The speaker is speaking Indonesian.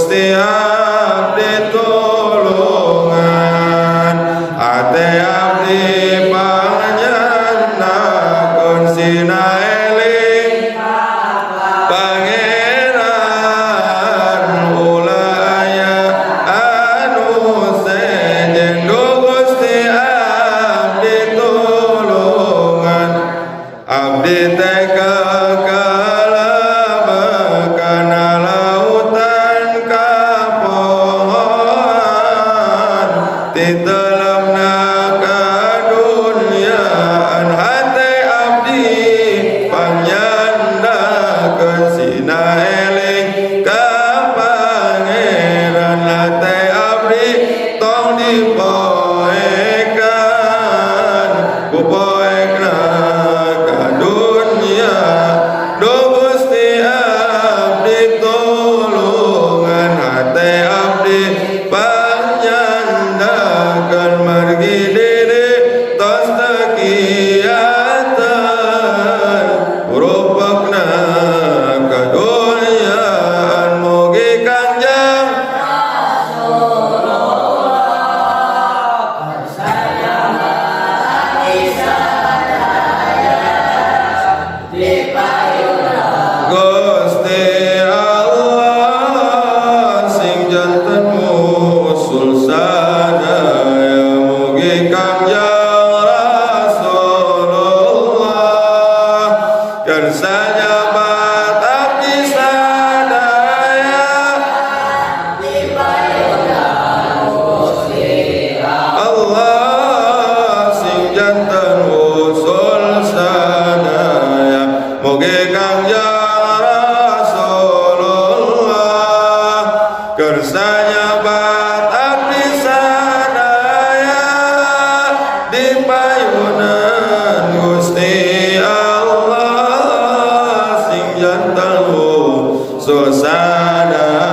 Gusti abdi tulungan ate abdi panjenengan sinaeling pangeran ulaya anu sejen Gusti abdi tulungan abdi teka kalabakan lautan kapohoan titelamna kadunyaan hate abdi panyandakeun sinaeling ka pangeran hate abdi tong dipoekan ku poekna kadunya do Gusti abdi tulungan hate abdi panyandakeun margi diri tos tekiatan rupakna kadunyaan mugi kanjeng Gusti Allah sing janten musul sadaya mugi kanjeng Rasulullah dan sajabat abdi sadaya Allah sing janten musul sadaya mugi kanjeng kersanya bat abdi sadaya di payunan Gusti Allah sing janten susana